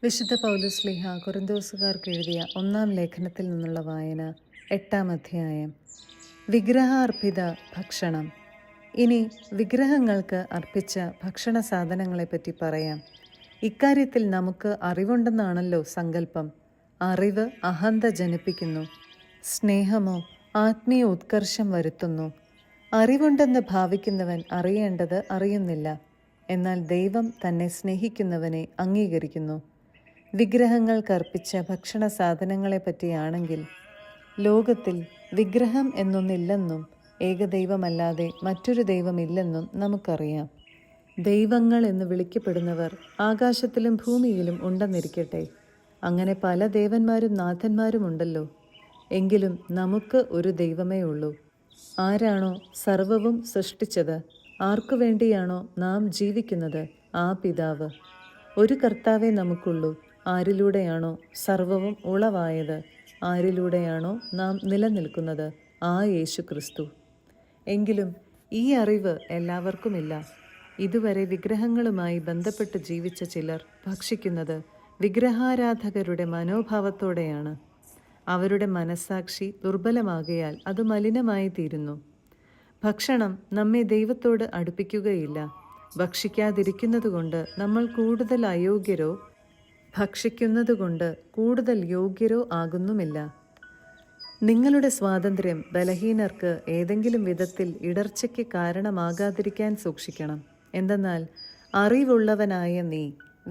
വിശുദ്ധ പൗലോസ്ലീഹ കൊരിന്തോസുകാർക്ക് എഴുതിയ 1-ാം ലേഖനത്തിൽ നിന്നുള്ള വായന 8-ാം അധ്യായം. വിഗ്രഹാർപ്പിത ഭക്ഷണം. ഇനി വിഗ്രഹങ്ങൾക്ക് അർപ്പിച്ച ഭക്ഷണ സാധനങ്ങളെപ്പറ്റി പറയാം. ഇക്കാര്യത്തിൽ നമുക്ക് അറിവുണ്ടെന്നാണല്ലോ സങ്കല്പം. അറിവ് അഹന്ത ജനിപ്പിക്കുന്നു, സ്നേഹമോ ആത്മീയ ഉത്കർഷം വരുത്തുന്നു. അറിവുണ്ടെന്ന് ഭാവിക്കുന്നവൻ അറിയേണ്ടത് അറിയുന്നില്ല, എന്നാൽ ദൈവം തന്നെ സ്നേഹിക്കുന്നവനെ അംഗീകരിക്കുന്നു. വിഗ്രഹങ്ങൾക്കർപ്പിച്ച ഭക്ഷണ സാധനങ്ങളെപ്പറ്റിയാണെങ്കിൽ, ലോകത്തിൽ വിഗ്രഹം എന്നൊന്നില്ലെന്നും ഏകദൈവമല്ലാതെ മറ്റൊരു ദൈവമില്ലെന്നും നമുക്കറിയാം. ദൈവങ്ങൾ എന്ന് വിളിക്കപ്പെടുന്നവർ ആകാശത്തിലും ഭൂമിയിലും ഉണ്ടെന്നിരിക്കട്ടെ. അങ്ങനെ പല ദേവന്മാരും നാഥന്മാരും ഉണ്ടല്ലോ. എങ്കിലും നമുക്ക് ഒരു ദൈവമേ ഉള്ളൂ. ആരാണോ സർവവും സൃഷ്ടിച്ചത്, ആർക്കു വേണ്ടിയാണോ നാം ജീവിക്കുന്നത്, ആ പിതാവ്. ഒരു കർത്താവേ നമുക്കുള്ളൂ, ആരിലൂടെയാണോ സർവവും ഉളവായത്, ആരിലൂടെയാണോ നാം നിലനിൽക്കുന്നത്, ആ യേശു ക്രിസ്തു. എങ്കിലും ഈ അറിവ് എല്ലാവർക്കുമില്ല. ഇതുവരെ വിഗ്രഹങ്ങളുമായി ബന്ധപ്പെട്ട് ജീവിച്ച ചിലർ ഭക്ഷിക്കുന്നത് വിഗ്രഹാരാധകരുടെ മനോഭാവത്തോടെയാണ്. അവരുടെ മനസ്സാക്ഷി ദുർബലമാകയാൽ അത് മലിനമായി തീരുന്നു. ഭക്ഷണം നമ്മെ ദൈവത്തോട് അടുപ്പിക്കുകയില്ല. ഭക്ഷിക്കാതിരിക്കുന്നതുകൊണ്ട് നമ്മൾ കൂടുതൽ അയോഗ്യരോ ഭക്ഷിക്കുന്നതുകൊണ്ട് കൂടുതൽ യോഗ്യരോ ആകുന്നുമില്ല. നിങ്ങളുടെ സ്വാതന്ത്ര്യം ബലഹീനർക്ക് ഏതെങ്കിലും വിധത്തിൽ ഇടർച്ചയ്ക്ക് കാരണമാകാതിരിക്കാൻ സൂക്ഷിക്കണം. എന്തെന്നാൽ അറിവുള്ളവനായ നീ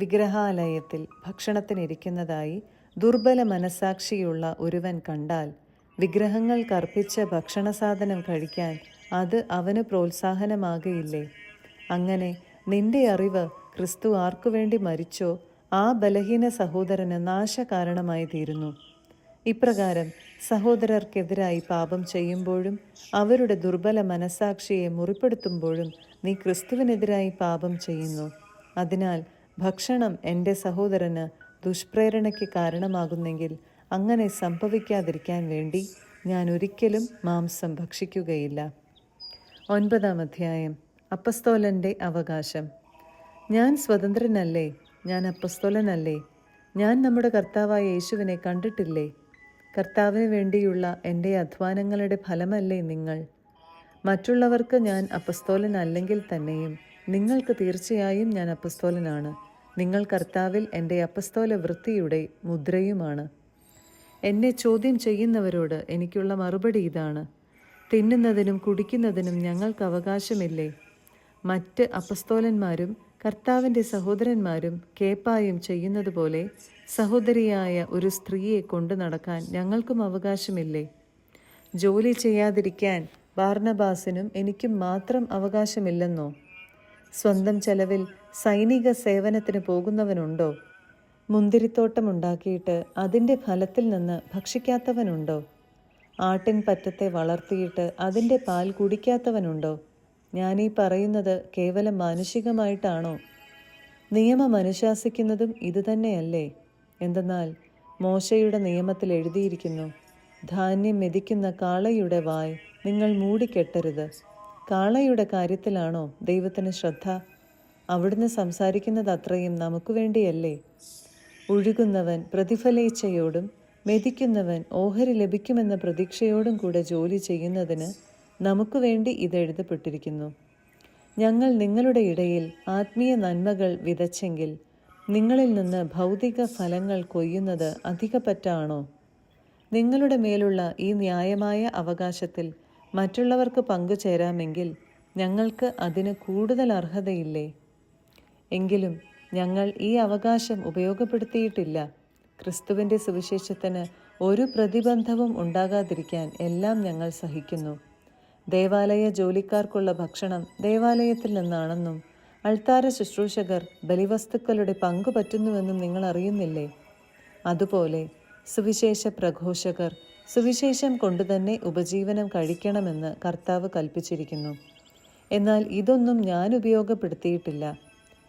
വിഗ്രഹാലയത്തിൽ ഭക്ഷണത്തിനിരിക്കുന്നതായി ദുർബല മനസ്സാക്ഷിയുള്ള ഒരുവൻ കണ്ടാൽ, വിഗ്രഹങ്ങൾക്കർപ്പിച്ച ഭക്ഷണസാധനം കഴിക്കാൻ അത് അവന് പ്രോത്സാഹനമാകയില്ലേ? അങ്ങനെ നിന്റെ അറിവ് ക്രിസ്തു ആർക്കുവേണ്ടി മരിച്ചോ ആ ബലഹീന സഹോദരന് നാശകാരണമായി തീരുന്നു. ഇപ്രകാരം സഹോദരർക്കെതിരായി പാപം ചെയ്യുമ്പോഴും അവരുടെ ദുർബല മനസ്സാക്ഷിയെ മുറിപ്പെടുത്തുമ്പോഴും നീ ക്രിസ്തുവിനെതിരായി പാപം ചെയ്യുന്നു. അതിനാൽ ഭക്ഷണം എൻ്റെ സഹോദരന് ദുഷ്പ്രേരണയ്ക്ക് കാരണമാകുന്നെങ്കിൽ അങ്ങനെ സംഭവിക്കാതിരിക്കാൻ വേണ്ടി ഞാൻ ഒരിക്കലും മാംസം ഭക്ഷിക്കുകയില്ല. 9-ാം അധ്യായം. അപ്പസ്തോലൻ്റെ അവകാശം. ഞാൻ സ്വതന്ത്രനല്ലേ? ഞാൻ അപ്പസ്തോലനല്ലേ? ഞാൻ നമ്മുടെ കർത്താവായ യേശുവിനെ കണ്ടിട്ടില്ലേ? കർത്താവിന് വേണ്ടിയുള്ള എൻ്റെ അധ്വാനങ്ങളുടെ ഫലമല്ലേ നിങ്ങൾ? മറ്റുള്ളവർക്ക് ഞാൻ അപ്പസ്തോലനല്ലെങ്കിൽ തന്നെയും നിങ്ങൾക്ക് തീർച്ചയായും ഞാൻ അപ്പസ്തോലനാണ്. നിങ്ങൾ കർത്താവിൽ എൻ്റെ അപ്പസ്തോല വൃത്തിയുടെ മുദ്രയുമാണ്. എന്നെ ചോദ്യം ചെയ്യുന്നവരോട് എനിക്കുള്ള മറുപടി ഇതാണ്: തിന്നുന്നതിനും കുടിക്കുന്നതിനും ഞങ്ങൾക്ക് അവകാശമില്ലേ? മറ്റ് അപ്പസ്തോലന്മാരും കർത്താവിൻ്റെ സഹോദരന്മാരും കേപ്പായും ചെയ്യുന്നത് പോലെ സഹോദരിയായ ഒരു സ്ത്രീയെ കൊണ്ടു നടക്കാൻ ഞങ്ങൾക്കും അവകാശമില്ലേ? ജോലി ചെയ്യാതിരിക്കാൻ ബാർനബാസിനും എനിക്കും മാത്രം അവകാശമില്ലെന്നോ? സ്വന്തം ചെലവിൽ സൈനിക സേവനത്തിന് പോകുന്നവനുണ്ടോ? മുന്തിരിത്തോട്ടമുണ്ടാക്കിയിട്ട് അതിൻ്റെ ഫലത്തിൽ നിന്ന് ഭക്ഷിക്കാത്തവനുണ്ടോ? ആട്ടിൻ പറ്റത്തെ വളർത്തിയിട്ട് അതിൻ്റെ പാൽ കുടിക്കാത്തവനുണ്ടോ? ഞാനീ പറയുന്നത് കേവലം മാനുഷികമായിട്ടാണോ? നിയമം അനുശാസിക്കുന്നതും ഇതുതന്നെയല്ലേ? എന്തെന്നാൽ മോശയുടെ നിയമത്തിൽ എഴുതിയിരിക്കുന്നു, ധാന്യം മെതിക്കുന്ന കാളയുടെ വായ് നിങ്ങൾ മൂടിക്കെട്ടരുത്. കാളയുടെ കാര്യത്തിലാണോ ദൈവത്തിന് ശ്രദ്ധ? അവിടുന്ന് സംസാരിക്കുന്നത് അത്രയും നമുക്ക് വേണ്ടിയല്ലേ? ഒഴുകുന്നവൻ പ്രതിഫലേച്ഛയോടും മെതിക്കുന്നവൻ ഓഹരി ലഭിക്കുമെന്ന പ്രതീക്ഷയോടും കൂടെ ജോലി ചെയ്യുന്നതിന് നമുക്ക് വേണ്ടി ഇത് എഴുതപ്പെട്ടിരിക്കുന്നു. ഞങ്ങൾ നിങ്ങളുടെ ഇടയിൽ ആത്മീയ നന്മകൾ വിതച്ചെങ്കിൽ നിങ്ങളിൽ നിന്ന് ഭൗതിക ഫലങ്ങൾ കൊയ്യുന്നത് അധികപ്പറ്റാണോ? നിങ്ങളുടെ മേലുള്ള ഈ ന്യായമായ അവകാശത്തിൽ മറ്റുള്ളവർക്ക് പങ്കുചേരാമെങ്കിൽ ഞങ്ങൾക്ക് അതിന് കൂടുതൽ അർഹതയില്ലേ? എങ്കിലും ഞങ്ങൾ ഈ അവകാശം ഉപയോഗപ്പെടുത്തിയിട്ടില്ല. ക്രിസ്തുവിൻ്റെ സുവിശേഷത്തിന് ഒരു പ്രതിബന്ധവും ഉണ്ടാകാതിരിക്കാൻ എല്ലാം ഞങ്ങൾ സഹിക്കുന്നു. ദേവാലയ ജോലിക്കാർക്കുള്ള ഭക്ഷണം ദേവാലയത്തിൽ നിന്നാണെന്നും അൾത്താര ശുശ്രൂഷകർ ബലിവസ്തുക്കളുടെ പങ്കു പറ്റുന്നുവെന്നും നിങ്ങൾ അറിയുന്നില്ലേ? അതുപോലെ സുവിശേഷ പ്രഘോഷകർ സുവിശേഷം കൊണ്ടുതന്നെ ഉപജീവനം കഴിക്കണമെന്ന് കർത്താവ് കൽപ്പിച്ചിരിക്കുന്നു. എന്നാൽ ഇതൊന്നും ഞാൻ ഉപയോഗപ്പെടുത്തിയിട്ടില്ല.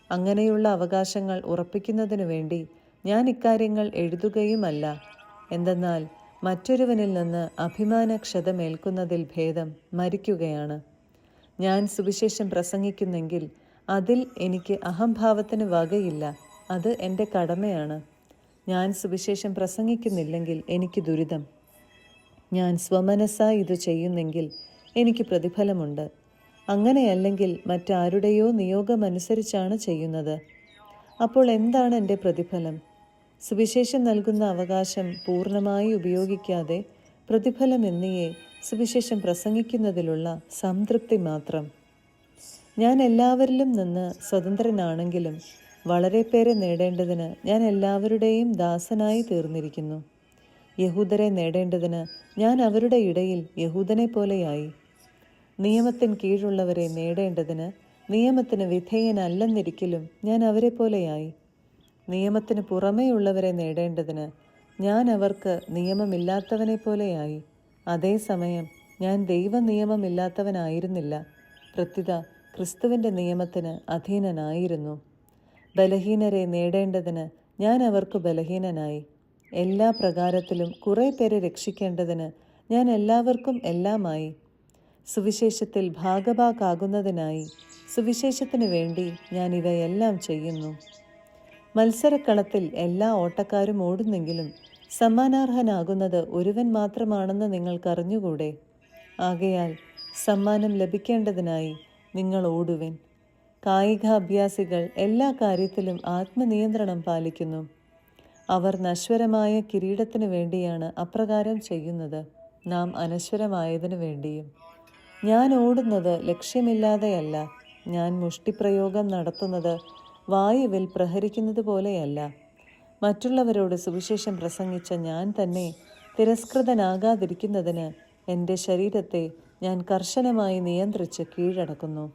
അങ്ങനെയുള്ള അവകാശങ്ങൾ ഉറപ്പിക്കുന്നതിനു വേണ്ടി ഞാൻ ഇക്കാര്യങ്ങൾ എഴുതുകയുമല്ല. എന്തെന്നാൽ മറ്റൊരുവനിൽ നിന്ന് അഭിമാനക്ഷതമേൽക്കുന്നതിൽ ഭേദം മരിക്കുകയാണ്. ഞാൻ സുവിശേഷം പ്രസംഗിക്കുന്നെങ്കിൽ അതിൽ എനിക്ക് അഹംഭാവത്തിന് വകയില്ല. അത് എൻ്റെ കടമയാണ്. ഞാൻ സുവിശേഷം പ്രസംഗിക്കുന്നില്ലെങ്കിൽ എനിക്ക് ദുരിതം. ഞാൻ സ്വമനസ്സായി ഇത് ചെയ്യുന്നെങ്കിൽ എനിക്ക് പ്രതിഫലമുണ്ട്. അങ്ങനെയല്ലെങ്കിൽ മറ്റാരുടെയോ നിയോഗമനുസരിച്ചാണ് ചെയ്യുന്നത്. അപ്പോൾ എന്താണ് എൻ്റെ പ്രതിഫലം? സുവിശേഷം നൽകുന്ന അവകാശം പൂർണ്ണമായി ഉപയോഗിക്കാതെ പ്രതിഫലം എന്നിയെ സുവിശേഷം പ്രസംഗിക്കുന്നതിലുള്ള സംതൃപ്തി മാത്രം. ഞാൻ എല്ലാവരിലും നിന്ന് സ്വതന്ത്രനാണെങ്കിലും വളരെ പേരെ നേടേണ്ടതിന് ഞാൻ എല്ലാവരുടെയും ദാസനായി തീർന്നിരിക്കുന്നു. യഹൂദരെ നേടേണ്ടതിന് ഞാൻ അവരുടെ ഇടയിൽ യഹൂദനെ പോലെയായി. നിയമത്തിന് കീഴുള്ളവരെ നേടേണ്ടതിന് നിയമത്തിന് വിധേയനല്ലെന്നിരിക്കലും ഞാൻ അവരെ പോലെയായി. നിയമത്തിന് പുറമേയുള്ളവരെ നേടേണ്ടതിന് ഞാൻ അവർക്ക് നിയമമില്ലാത്തവനെ പോലെയായി. അതേസമയം ഞാൻ ദൈവനിയമമില്ലാത്തവനായിരുന്നില്ല, പ്രത്യുത ക്രിസ്തുവിൻ്റെ നിയമത്തിന് അധീനനായിരുന്നു. ബലഹീനരെ നേടേണ്ടതിന് ഞാൻ അവർക്ക് ബലഹീനനായി. എല്ലാ പ്രകാരത്തിലും കുറേ പേരെ രക്ഷിക്കേണ്ടതിന് ഞാൻ എല്ലാവർക്കും എല്ലാമായി. സുവിശേഷത്തിൽ ഭാഗഭാക്കാകുന്നതിനായി സുവിശേഷത്തിനു വേണ്ടി ഞാൻ ഇവയെല്ലാം ചെയ്യുന്നു. മത്സരക്കളത്തിൽ എല്ലാ ഓട്ടക്കാരും ഓടുന്നെങ്കിലും സമ്മാനാർഹനാകുന്നത് ഒരുവൻ മാത്രമാണെന്ന് നിങ്ങൾക്കറിഞ്ഞുകൂടെ? ആകയാൽ സമ്മാനം ലഭിക്കേണ്ടതിനായി നിങ്ങൾ ഓടുവിൻ. കായികാഭ്യാസികൾ എല്ലാ കാര്യത്തിലും ആത്മനിയന്ത്രണം പാലിക്കുന്നു. അവർ നശ്വരമായ കിരീടത്തിനു വേണ്ടിയാണ് അപ്രകാരം ചെയ്യുന്നത്, നാം അനശ്വരമായതിനു വേണ്ടിയും. ഞാൻ ഓടുന്നത് ലക്ഷ്യമില്ലാതെയല്ല, ഞാൻ മുഷ്ടിപ്രയോഗം നടത്തുന്നത് വായുവിൽ പ്രഹരിക്കുന്നത് പോലെയല്ല. മറ്റുള്ളവരോട് സുവിശേഷം പ്രസംഗിച്ച ഞാൻ തന്നെ തിരസ്കൃതനാകാതിരിക്കുന്നതിന് എൻ്റെ ശരീരത്തെ ഞാൻ കർശനമായി നിയന്ത്രിച്ച് കീഴടക്കുന്നു.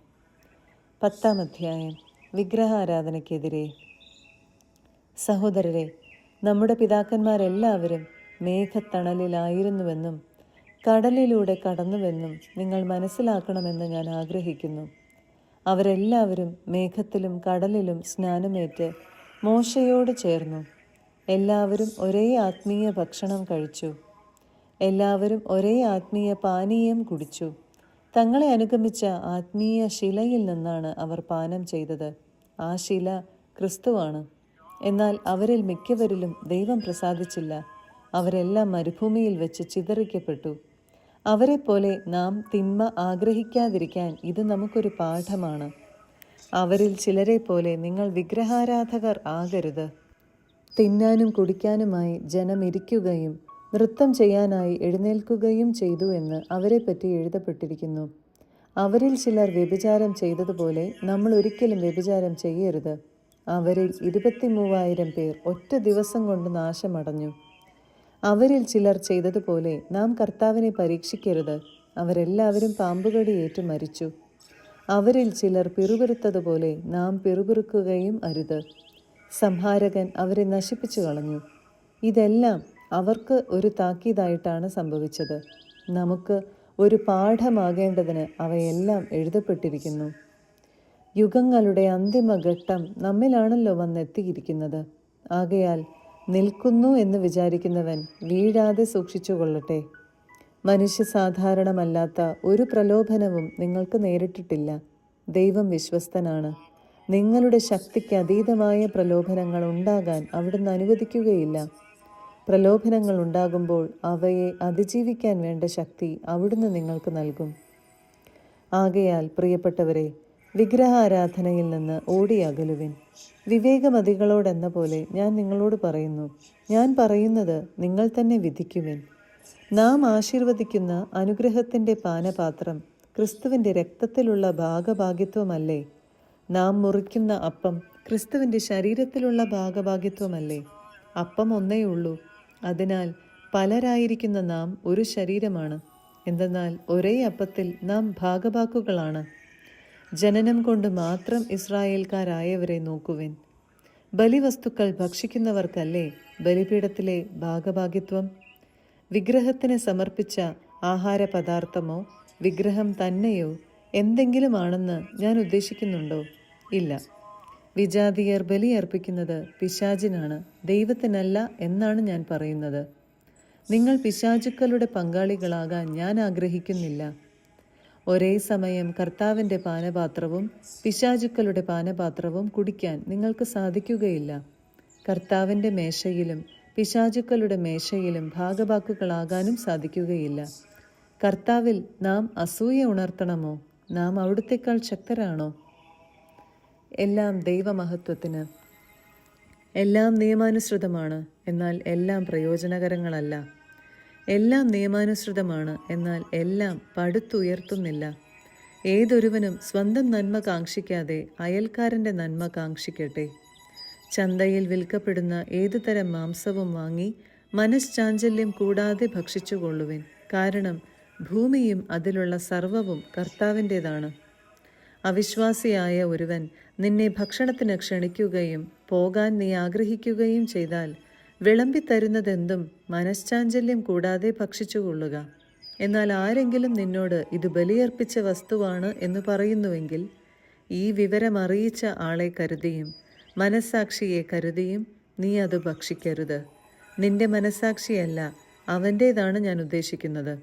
10-ാം അധ്യായം. വിഗ്രഹാരാധനയ്ക്കെതിരെ. സഹോദരരെ, നമ്മുടെ പിതാക്കന്മാരെല്ലാവരും മേഘത്തണലിലായിരുന്നുവെന്നും കടലിലൂടെ കടന്നുവെന്നും നിങ്ങൾ മനസ്സിലാക്കണമെന്ന് ഞാൻ ആഗ്രഹിക്കുന്നു. അവരെല്ലാവരും മേഘത്തിലും കടലിലും സ്നാനമേറ്റ് മോശയോട് ചേർന്നു. എല്ലാവരും ഒരേ ആത്മീയ ഭക്ഷണം കഴിച്ചു. എല്ലാവരും ഒരേ ആത്മീയ പാനീയം കുടിച്ചു. തങ്ങളെ അനുഗമിച്ച ആത്മീയ ശിലയിൽ നിന്നാണ് അവർ പാനം ചെയ്തത്. ആ ശില ക്രിസ്തുവാണ്. എന്നാൽ അവരിൽ മിക്കവരിലും ദൈവം പ്രസാദിച്ചില്ല. അവരെല്ലാം മരുഭൂമിയിൽ വെച്ച് ചിതറിക്കപ്പെട്ടു. അവരെപ്പോലെ നാം തിന്മ ആഗ്രഹിക്കാതിരിക്കാൻ ഇത് നമുക്കൊരു പാഠമാണ്. അവരിൽ ചിലരെ പോലെ നിങ്ങൾ വിഗ്രഹാരാധകർ ആകരുത്. തിന്നാനും കുടിക്കാനുമായി ജനം ഇരിക്കുകയും നൃത്തം ചെയ്യാനായി എഴുന്നേൽക്കുകയും ചെയ്തു എന്ന് അവരെപ്പറ്റി എഴുതപ്പെട്ടിരിക്കുന്നു. അവരിൽ ചിലർ വ്യഭിചാരം ചെയ്തതുപോലെ നമ്മൾ ഒരിക്കലും വ്യഭിചാരം ചെയ്യരുത്. അവരിൽ 23,000 പേർ ഒറ്റ ദിവസം കൊണ്ട് നാശമടഞ്ഞു. അവരിൽ ചിലർ ചെയ്തതുപോലെ നാം കർത്താവിനെ പരീക്ഷിക്കരുത്. അവരെല്ലാവരും പാമ്പുകടിയേറ്റു മരിച്ചു. അവരിൽ ചിലർ പിറുപിറുത്തതുപോലെ നാം പിറുപിറുക്കുകയും അരുത്. സംഹാരകൻ അവരെ നശിപ്പിച്ചു കളഞ്ഞു. ഇതെല്ലാം അവർക്ക് ഒരു താക്കീതായിട്ടാണ് സംഭവിച്ചത്. നമുക്ക് ഒരു പാഠമാകേണ്ടതിന് അവയെല്ലാം എഴുതപ്പെട്ടിരിക്കുന്നു. യുഗങ്ങളുടെ അന്തിമഘട്ടം നമ്മിലാണല്ലോ വന്നെത്തിയിരിക്കുന്നത്. ആകയാൽ നിൽക്കുന്നു എന്ന് വിചാരിക്കുന്നവൻ വീഴാതെ സൂക്ഷിച്ചുകൊള്ളട്ടെ. മനുഷ്യ സാധാരണമല്ലാത്ത ഒരു പ്രലോഭനവും നിങ്ങൾക്ക് നേരിട്ടിട്ടില്ല. ദൈവം വിശ്വസ്തനാണ്. നിങ്ങളുടെ ശക്തിക്ക് അതീതമായ പ്രലോഭനങ്ങൾ ഉണ്ടാകാൻ അവിടുന്ന് അനുവദിക്കുകയില്ല. പ്രലോഭനങ്ങൾ ഉണ്ടാകുമ്പോൾ അവയെ അതിജീവിക്കാൻ വേണ്ട ശക്തി അവിടുന്ന് നിങ്ങൾക്ക് നൽകും. ആകയാൽ പ്രിയപ്പെട്ടവരെ, വിഗ്രഹാരാധനയിൽ നിന്ന് ഓടിയകലുവിൻ. വിവേകമതികളോടെന്ന പോലെ ഞാൻ നിങ്ങളോട് പറയുന്നു. ഞാൻ പറയുന്നത് നിങ്ങൾ തന്നെ വിധിക്കുവിൻ. നാം ആശീർവദിക്കുന്ന അനുഗ്രഹത്തിൻ്റെ പാനപാത്രം ക്രിസ്തുവിൻ്റെ രക്തത്തിലുള്ള ഭാഗഭാഗിത്വമല്ലേ? നാം മുറിക്കുന്ന അപ്പം ക്രിസ്തുവിൻ്റെ ശരീരത്തിലുള്ള ഭാഗഭാഗിത്വമല്ലേ? അപ്പം ഒന്നേയുള്ളൂ. അതിനാൽ പലരായിരിക്കുന്ന നാം ഒരു ശരീരമാണ്. എന്തെന്നാൽ ഒരേ അപ്പത്തിൽ നാം ഭാഗഭാക്കുകളാണ്. ജനനം കൊണ്ട് മാത്രം ഇസ്രായേൽക്കാരായവരെ നോക്കുവിൻ. ബലിവസ്തുക്കൾ ഭക്ഷിക്കുന്നവർക്കല്ലേ ബലിപീഠത്തിലെ ഭാഗഭാഗിത്വം? വിഗ്രഹത്തിന് സമർപ്പിച്ച ആഹാരപദാർത്ഥമോ വിഗ്രഹം തന്നെയോ എന്തെങ്കിലും ആണെന്ന് ഞാൻ ഉദ്ദേശിക്കുന്നുണ്ടോ? ഇല്ല. വിജാതിയർ ബലിയർപ്പിക്കുന്നത് പിശാചിനാണ്, ദൈവത്തിനല്ല എന്നാണ് ഞാൻ പറയുന്നത്. നിങ്ങൾ പിശാചുക്കളുടെ പങ്കാളികളാകാൻ ഞാൻ ആഗ്രഹിക്കുന്നില്ല. ഒരേ സമയം കർത്താവിൻ്റെ പാനപാത്രവും പിശാചുക്കളുടെ പാനപാത്രവും കുടിക്കാൻ നിങ്ങൾക്ക് സാധിക്കുകയില്ല. കർത്താവിൻ്റെ മേശയിലും പിശാചുക്കളുടെ മേശയിലും ഭാഗവാക്കുകളാകാനും സാധിക്കുകയില്ല. കർത്താവിൽ നാം അസൂയ ഉണർത്തണമോ? നാം അവിടുത്തേക്കാൾ ശക്തരാണോ? എല്ലാം ദൈവമഹത്വത്തിന്. എല്ലാം നിയമാനുസൃതമാണ്, എന്നാൽ എല്ലാം പ്രയോജനകരങ്ങളല്ല. എല്ലാം നിയമാനുസൃതമാണ്, എന്നാൽ എല്ലാം പടുത്തുയർത്തുന്നില്ല. ഏതൊരുവനും സ്വന്തം നന്മ കാക്ഷിക്കാതെ അയൽക്കാരൻ്റെ നന്മ കാക്ഷിക്കട്ടെ. ചന്തയിൽ വിൽക്കപ്പെടുന്ന ഏതുതരം മാംസവും വാങ്ങി മനഃശാഞ്ചല്യം കൂടാതെ ഭക്ഷിച്ചുകൊള്ളുവിൻ. കാരണം ഭൂമിയും അതിലുള്ള സർവ്വവും കർത്താവിൻ്റേതാണ്. അവിശ്വാസിയായ ഒരുവൻ നിന്നെ ഭക്ഷണത്തിന് ക്ഷണിക്കുകയും പോകാൻ നീ ആഗ്രഹിക്കുകയും ചെയ്താൽ വിളമ്പിത്തരുന്നതെന്തും മനഃശാഞ്ചല്യം കൂടാതെ ഭക്ഷിച്ചുകൊള്ളുക. എന്നാൽ ആരെങ്കിലും നിന്നോട് ഇത് ബലിയർപ്പിച്ച വസ്തുവാണ് എന്ന് പറയുന്നുവെങ്കിൽ ഈ വിവരം അറിയിച്ച ആളെ കരുതിയും മനസ്സാക്ഷിയെ കരുതിയും നീ അത് ഭക്ഷിക്കരുത്. നിന്റെ മനസ്സാക്ഷിയല്ല, അവൻ്റേതാണ് ഞാൻ ഉദ്ദേശിക്കുന്നത്.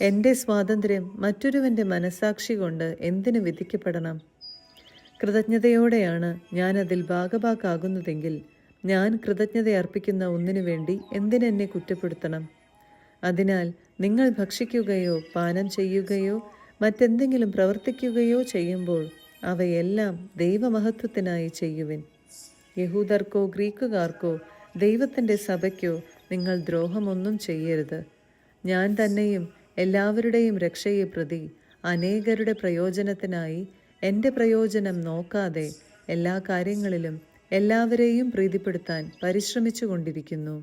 എൻ്റെ സ്വാതന്ത്ര്യം മറ്റൊരുവൻ്റെ മനസ്സാക്ഷി കൊണ്ട് എന്തിനു വിധിക്കപ്പെടണം? കൃതജ്ഞതയോടെയാണ് ഞാൻ അതിൽ ഭാഗഭാക്കാകുന്നതെങ്കിൽ ഞാൻ കൃതജ്ഞതയർപ്പിക്കുന്ന ഒന്നിനു വേണ്ടി എന്തിനെന്നെ കുറ്റപ്പെടുത്തണം? അതിനാൽ നിങ്ങൾ ഭക്ഷിക്കുകയോ പാനം ചെയ്യുകയോ മറ്റെന്തെങ്കിലും പ്രവർത്തിക്കുകയോ ചെയ്യുമ്പോൾ അവയെല്ലാം ദൈവമഹത്വത്തിനായി ചെയ്യുവിൻ. യഹൂദർക്കോ ഗ്രീക്കുകാർക്കോ ദൈവത്തിൻ്റെ സഭയ്ക്കോ നിങ്ങൾ ദ്രോഹമൊന്നും ചെയ്യരുത്. ഞാൻ തന്നെയും എല്ലാവരുടെയും രക്ഷയെ പ്രതി അനേകരുടെ പ്രയോജനത്തിനായി എൻ്റെ പ്രയോജനം നോക്കാതെ എല്ലാ കാര്യങ്ങളിലും എല്ലാവരെയും പ്രീതിപ്പെടുത്താൻ പരിശ്രമിച്ചു കൊണ്ടിരിക്കുന്നു.